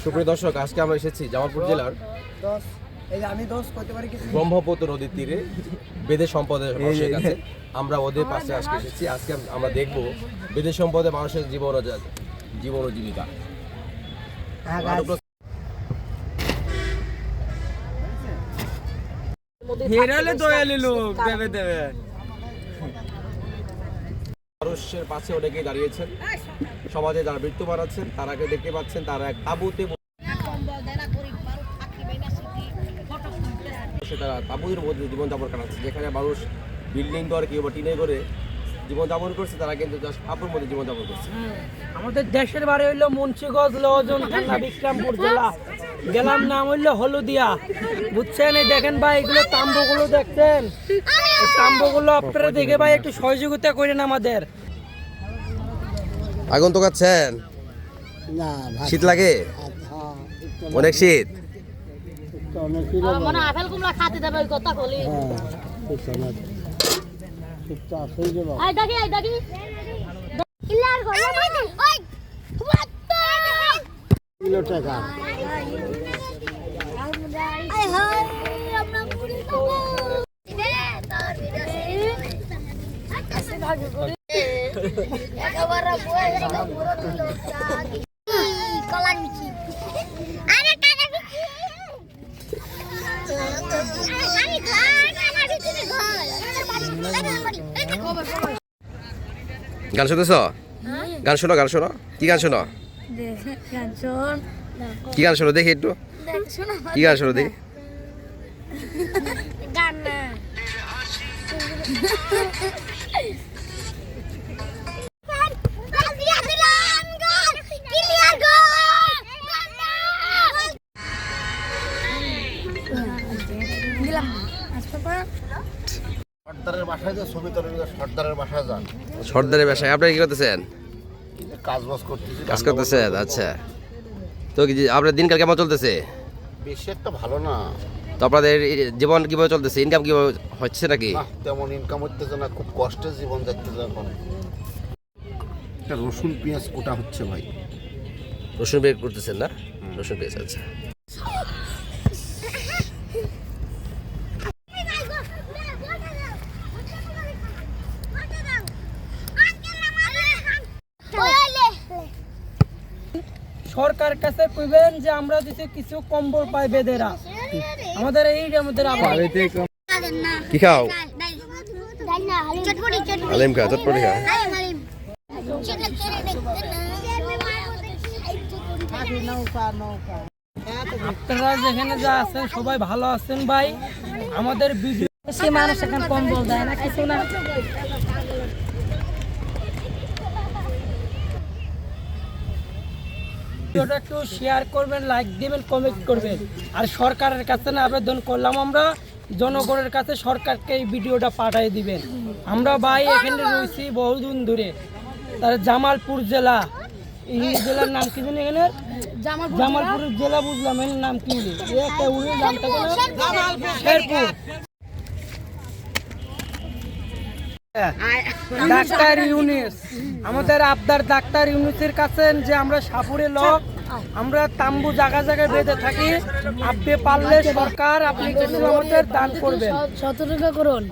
সুপ্রিয় দর্শক, আজকে আমরা এসেছি জামালপুর জেলার ব্রহ্মপুত্র নদীর তীরে বেদে সম্পদের মানুষের কাছে। আমরা ওদের পাশে আজকে এসেছি। আজকে আমরা দেখব বেদে সম্পদে মানুষের জীবন ও জীবিকা। মানুষের পাশে অনেকেই দাঁড়িয়েছেন। সমাজে যারা মৃত্যুবরণ আছেন তারাকে দেখতে পাচ্ছেন, তারা এক তাঁবুতে তারা তাঁবুর মধ্যে জীবনযাপন কাটাচ্ছে। যেখানে মানুষ বিল্ডিং ঘর কিংবা টিনে করে জীবনযাপন করছে, তারা কিন্তু জাস্ট তাঁবুর মধ্যে জীবনযাপন করছে। আমাদের দেশের বাড়ি হইলো মুন্সিগঞ্জ, লজন থানা, বিক্রমপুর জেলা। গেলাম নাম হইলো হলুদিয়া, বুঝছেন? এই দেখেন ভাই, এগুলো তাম্বুগুলো দেখছেন, এই তাম্বুগুলো আপনারা দেখে ভাই একটু সহযোগিতা করেন আমাদের। আগুন তো খাচ্ছেন? শীত লাগে? অনেক শীত। মানে আপেল কুমড়া খাতে দেবে ওই কথা বলি। আই দাগি ইলার ঘর ওই কিলো টাকা। আই হাই আমরা পুরি খাবো। আকাশে ভাগে করে একেবারে বয়ে গেল পুরো লোকটা। কলা মিচি আরে টাকা দিচ্ছি। গান শুনতেছ? গান শোনো, গান শোনো। কি গান শোনো? কি গান শোনো দেখি একটু। কি গান শোনো দেখি? সর্দারের বাসায় যে ছবি তোলেন, সর্দারের বাসায় যান। সর্দারের বাসায় আপনি কি করতেছেন? কাজ বাজ করতেছি। কাজ করতেছেন? আচ্ছা। তো কি আপনার দিনকাল কেমন চলতেছে? বেশি একটা ভালো না। তো আপনাদের জীবন কিভাবে চলতেছে? ইনকাম কিভাবে হচ্ছে নাকি? তেমন ইনকাম হচ্ছে না, খুব কষ্টের জীবন যাচ্ছে এখন। একটা রসুন পেঁয়াজ কোটা হচ্ছে ভাই। রসুন বের করতেছেন না? রসুন পেঁয়াজ, আচ্ছা। সরকার কাছে কইবেন যে আমরা যদি কিছু কম্বল পাই বেদেরা, আমাদের এইটার মধ্যে কি খাও? আলিম খা, চটপটি খা। আপনারা যেখানে যা আছেন সবাই ভালো আছেন ভাই। আমাদের ভিডিও সে মানুষ এখন কম্বল দেয় না, কিছু না। ভিডিওটা একটু শেয়ার করবেন, লাইক দিবেন, কমেন্ট করবেন। আর সরকারের কাছে না আবেদন করলাম আমরা, জনগণের কাছে সরকারকে এই ভিডিওটা পাঠিয়ে দিবেন। আমরা ভাই এখানে রয়েছি বহুদিন ধরে। তার জামালপুর জেলা, এই জেলার নাম কি জানি? এখানে জামালপুর জেলা বুঝলাম, এর নাম কি? একটা উড়ে নামটা কেন? শেরপুর। ডাক্তার ইউনিস, আমাদের আবদার ডাক্তার ইউনিসের কাছে যে আমরা সাপুরে লোক, আমরা তাম্বু জায়গা জায়গায় বেঁধে থাকি। আপনি পারলে সরকার আপনি কিছু আমাদের দান করবেন। 17 টাকা করুন।